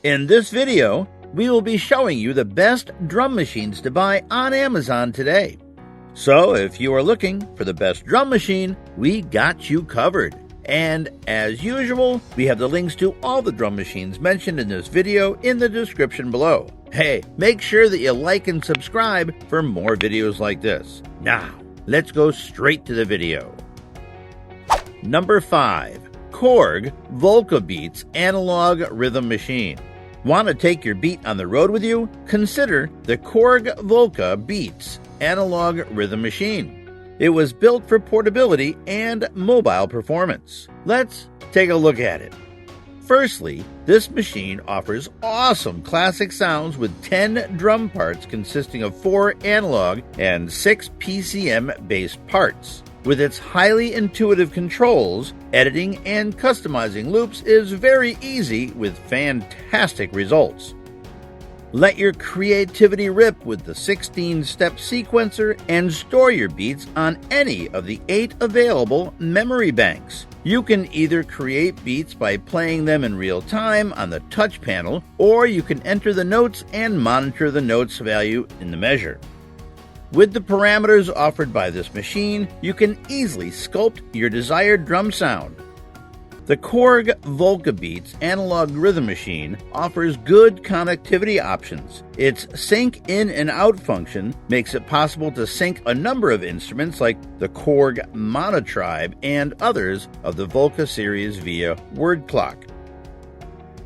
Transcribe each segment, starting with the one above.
In this video, we will be showing you the best drum machines to buy on Amazon today. So if you are looking for the best drum machine, we got you covered. And as usual, we have the links to all the drum machines mentioned in this video in the description below. Hey, make sure that you like and subscribe for more videos like this. Now, let's go straight to the video. Number 5. Korg Volca Beats Analog Rhythm Machine. Want to take your beat on the road with you? Consider the Korg Volca Beats Analog Rhythm Machine. It was built for portability and mobile performance. Let's take a look at it. Firstly, this machine offers awesome classic sounds with 10 drum parts consisting of 4 analog and 6 PCM-based parts. With its highly intuitive controls, editing and customizing loops is very easy with fantastic results. Let your creativity rip with the 16-step sequencer and store your beats on any of the 8 available memory banks. You can either create beats by playing them in real time on the touch panel, or you can enter the notes and monitor the notes value in the measure. With the parameters offered by this machine, you can easily sculpt your desired drum sound. The Korg Volca Beats Analog Rhythm Machine offers good connectivity options. Its sync in and out function makes it possible to sync a number of instruments like the Korg Monotribe and others of the Volca series via word clock.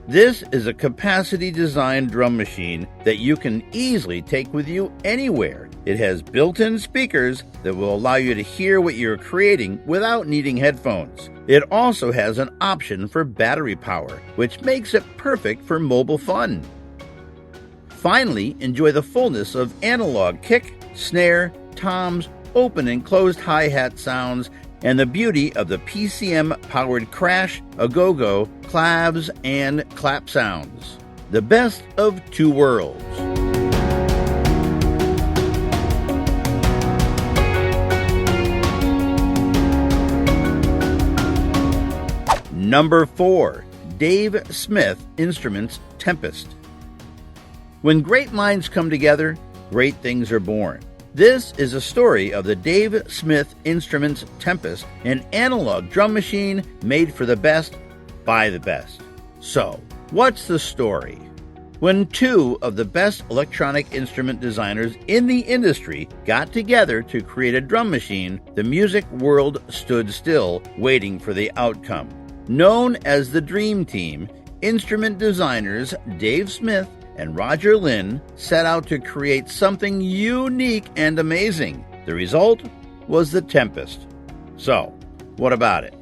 This is a capacity-designed drum machine that you can easily take with you anywhere. It has built-in speakers that will allow you to hear what you're creating without needing headphones. It also has an option for battery power, which makes it perfect for mobile fun. Finally, enjoy the fullness of analog kick, snare, toms, open and closed hi-hat sounds, and the beauty of the PCM-powered crash, a-go-go, clavs, and clap sounds. The best of 2 worlds. Number 4. Dave Smith Instruments Tempest. When great minds come together, great things are born. This is a story of the Dave Smith Instruments Tempest, an analog drum machine made for the best by the best. So, what's the story? When 2 of the best electronic instrument designers in the industry got together to create a drum machine, the music world stood still, waiting for the outcome. Known as the Dream Team, instrument designers Dave Smith and Roger Lynn set out to create something unique and amazing. The result was the Tempest. So, what about it?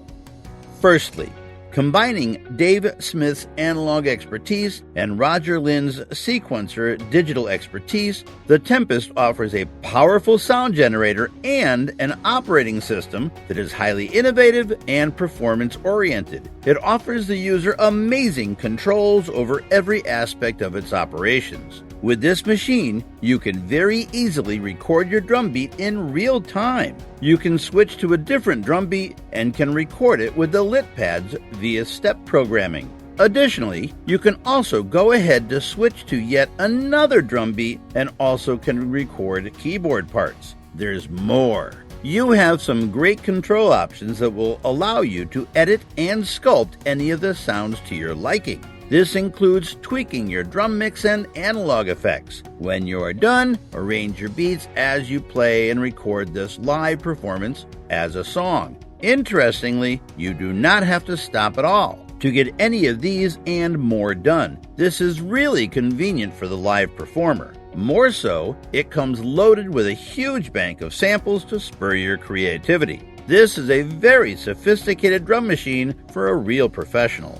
Firstly, combining Dave Smith's analog expertise and Roger Lynn's sequencer digital expertise, the Tempest offers a powerful sound generator and an operating system that is highly innovative and performance-oriented. It offers the user amazing controls over every aspect of its operations. With this machine, you can very easily record your drum beat in real time. You can switch to a different drum beat and can record it with the lit pads via step programming. Additionally, you can also go ahead to switch to yet another drum beat and also can record keyboard parts. There's more. You have some great control options that will allow you to edit and sculpt any of the sounds to your liking. This includes tweaking your drum mix and analog effects. When you are done, arrange your beats as you play and record this live performance as a song. Interestingly, you do not have to stop at all to get any of these and more done. This is really convenient for the live performer. More so, it comes loaded with a huge bank of samples to spur your creativity. This is a very sophisticated drum machine for a real professional.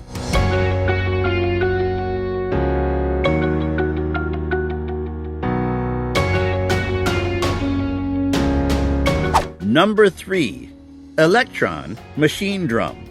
Number 3. Electron Machine Drum.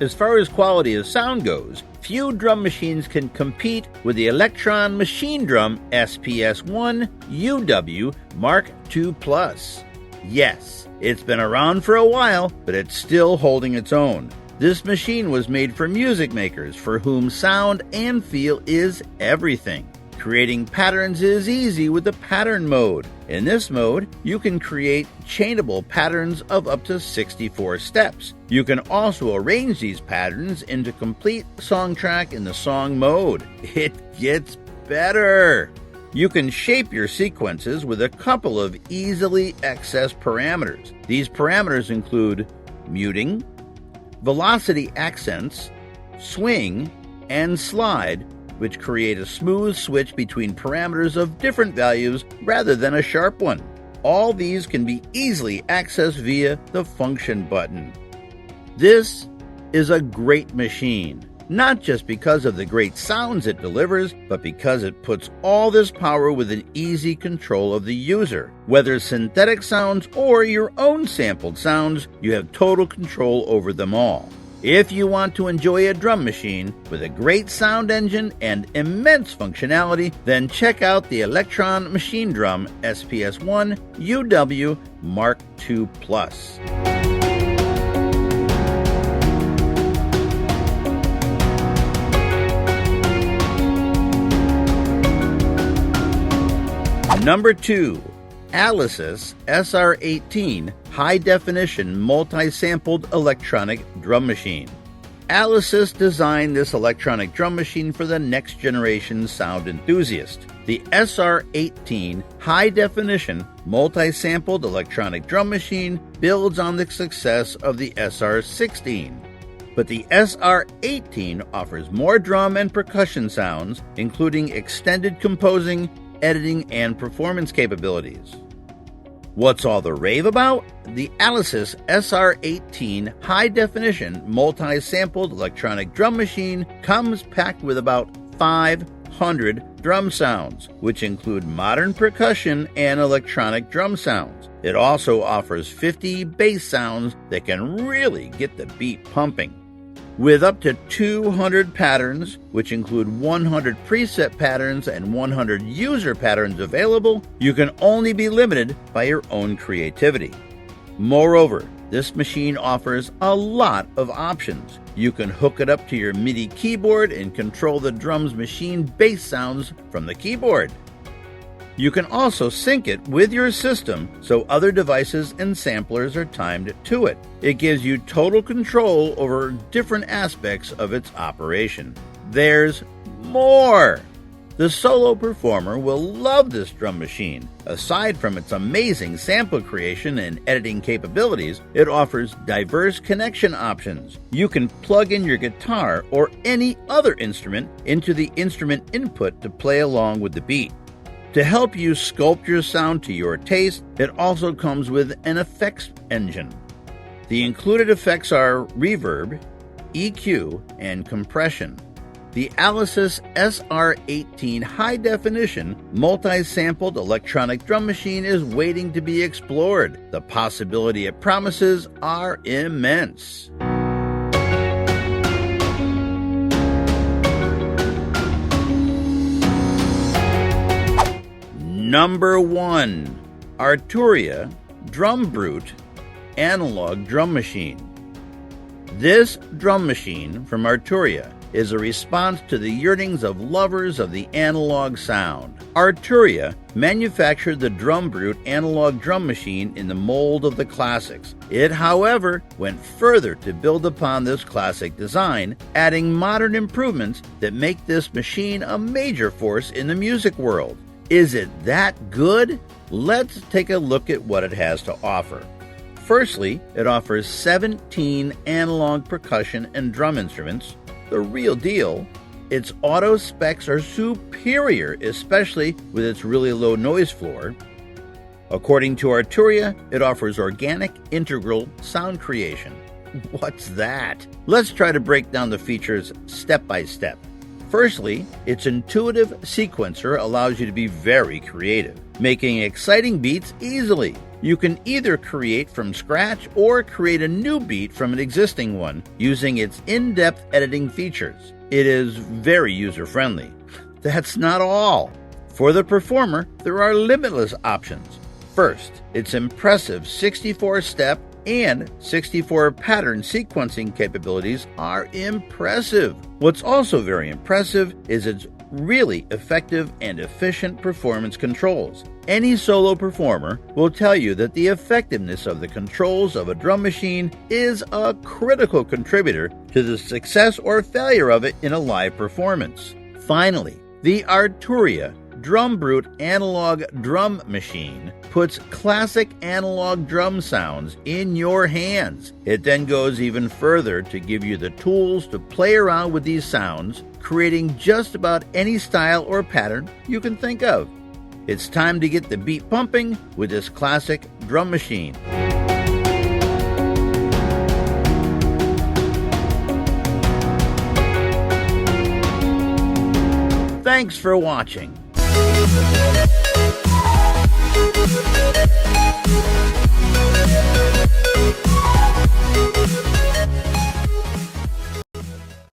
As far as quality of sound goes, few drum machines can compete with the Electron Machine Drum SPS1 UW Mark II Plus. Yes, it's been around for a while, but it's still holding its own. This machine was made for music makers for whom sound and feel is everything. Creating patterns is easy with the pattern mode. In this mode, you can create chainable patterns of up to 64 steps. You can also arrange these patterns into complete song track in the song mode. It gets better. You can shape your sequences with a couple of easily accessed parameters. These parameters include muting, velocity accents, swing, and slide, which create a smooth switch between parameters of different values rather than a sharp one. All these can be easily accessed via the function button. This is a great machine, not just because of the great sounds it delivers, but because it puts all this power within easy control of the user. Whether synthetic sounds or your own sampled sounds, you have total control over them all. If you want to enjoy a drum machine with a great sound engine and immense functionality, then check out the Electron Machine Drum SPS1 UW Mark II Plus. Number 2. Alesis SR18 High-Definition Multi-Sampled Electronic Drum Machine. Alesis designed this electronic drum machine for the next generation sound enthusiast. The SR18 High-Definition Multi-Sampled Electronic Drum Machine builds on the success of the SR16. But the SR18 offers more drum and percussion sounds, including extended composing, editing, and performance capabilities. What's all the rave about? The Alesis SR18 high-definition multi-sampled electronic drum machine comes packed with about 500 drum sounds, which include modern percussion and electronic drum sounds. It also offers 50 bass sounds that can really get the beat pumping. With up to 200 patterns, which include 100 preset patterns and 100 user patterns available, you can only be limited by your own creativity. Moreover, this machine offers a lot of options. You can hook it up to your MIDI keyboard and control the drum's machine bass sounds from the keyboard. You can also sync it with your system so other devices and samplers are timed to it. It gives you total control over different aspects of its operation. There's more! The solo performer will love this drum machine. Aside from its amazing sample creation and editing capabilities, it offers diverse connection options. You can plug in your guitar or any other instrument into the instrument input to play along with the beat. To help you sculpt your sound to your taste, it also comes with an effects engine. The included effects are reverb, EQ, and compression. The Alesis SR18 high-definition multi-sampled electronic drum machine is waiting to be explored. The possibility it promises are immense. Number 1. Arturia DrumBrute Analog Drum Machine. This drum machine from Arturia is a response to the yearnings of lovers of the analog sound. Arturia manufactured the DrumBrute analog drum machine in the mold of the classics. It, however, went further to build upon this classic design, adding modern improvements that make this machine a major force in the music world. Is it that good? Let's take a look at what it has to offer. Firstly, it offers 17 analog percussion and drum instruments, the real deal. Its auto specs are superior, especially with its really low noise floor. According to Arturia, it offers organic integral sound creation. What's that? Let's try to break down the features step by step. Firstly, its intuitive sequencer allows you to be very creative, making exciting beats easily. You can either create from scratch or create a new beat from an existing one using its in-depth editing features. It is very user-friendly. That's not all. For the performer, there are limitless options. First, its impressive 64-step and 64 pattern sequencing capabilities are impressive. What's also very impressive is its really effective and efficient performance controls. Any solo performer will tell you that the effectiveness of the controls of a drum machine is a critical contributor to the success or failure of it in a live performance. Finally, the Arturia DrumBrute analog drum machine puts classic analog drum sounds in your hands. It then goes even further to give you the tools to play around with these sounds, creating just about any style or pattern you can think of. It's time to get the beat pumping with this classic drum machine. Thanks for watching.